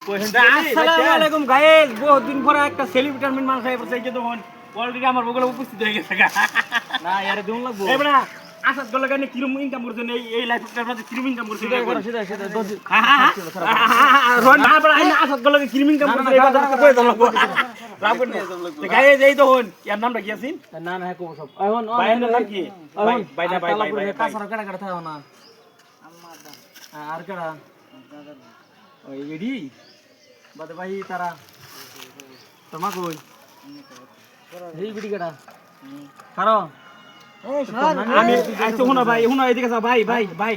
আসসালামু আলাইকুম গাইস, বহুত দিন পরে একটা সেলিব্রিটি মাল খাই পড়ছে যে তখন অলরেডি আমার বগলে উপস্থিত হয়ে গেছে না ইয়ারে দিন লাগবো এবড়া আসাদ গলে গানে কিরম ইনকাম করছেন এই লাইফটার মধ্যে কিরম ইনকাম করছেন সেটা রন না বড় আইনা আসাদ গলে কিরম ইনকাম করছেন এই কথা কই দাও লাগবো লাগবো না গাইস এই তখন ইয়ার নামটা কি আছেন না না কো সব এখন বাইনের নাম কি ভাই না ভাই ভাই কাছার কাটা কাটা থাও না আম্মা আর কাটা ওই এডি বাদে ভাই তারা তোমা কই এই বিডি কাটা কারো আমি আইছো হুনা ভাই হুনা এদিকে যাও ভাই ভাই ভাই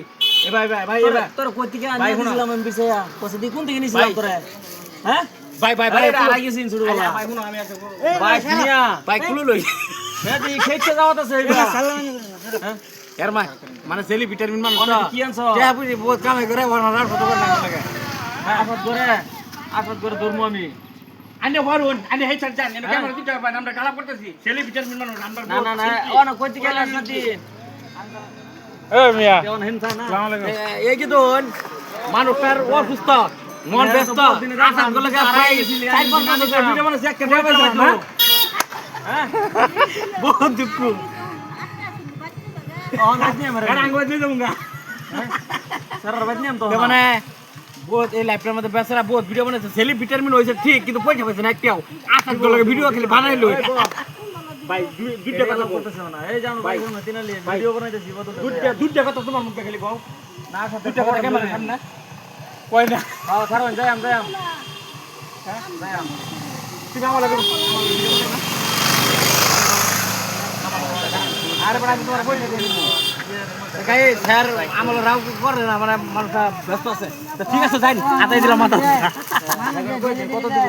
এ ভাই ভাই ভাই এবা তোর কই থেকে আনিছিলাম আমি বিছায়া কত দি কোন থেকে নিছিলাম তোরে হ্যাঁ ভাই ভাই ভাই পুরো লাগিয়েছিন শুরু করলা ভাই হুনা আমি আছে ভাই মিয়া ভাই কুলু লই হ্যাঁ দি খেতে যাওয়াত আছে এবা হ্যাঁ यार মানে সেলি ভিটামিন মান কি আনছো যা বুঝি বহুত কামে করে বনার ফটো করে লাগে আসাদ করে ধর্ম আমি আনে হরুন আনে হেই ছাড় জান এনে ক্যামেরা দিতে হবে আমরা গালা করতেছি সেলি ভিটামিন মান নাম্বার না না না ও না কই থেকে লাগছ দিন এ মিয়া কেমন হিনছা না আসসালামু আলাইকুম এই কি দন মানুষটার অসুস্থ মন ব্যস্ত আসাদ করে লাগা প্রায় 4-5 মাস ধরে ভিডিও বানাচ্ছে একটা দেবে না হ্যাঁ বহুত দুঃখ और बजने हमारे गाना बजने दूंगा सर बजने हम तो মানে বহুত এই লাইফটার মধ্যে বেচারা বহুত ভিডিও বানাইছে সেলি ভিটামিন হইছে ঠিক কিন্তু পয়সা পাইছে না একটাও আসাদ গলকে ভিডিও খালি বানাই লই ভাই দুইটা কথা বলতেছ না এই জানো ভাই কোন তিনালি ভিডিও বানাইতেছি কত দুইটা কথা তোমার মুখে খালি কও না সাথে দুইটা কথা ক্যামেরা সামনে কই না হ্যাঁ ছাড়ো যাই আম হ্যাঁ যাই আম তুমি আমলা করো আরে বড় তোমার পয়সা দিয়ে দিমু গাই স্যার আমল রাও করে না মানে মানুষটা ব্যস্ত আছে তো ঠিক আছে যাই আতাই দিলাম মাথা কত দিব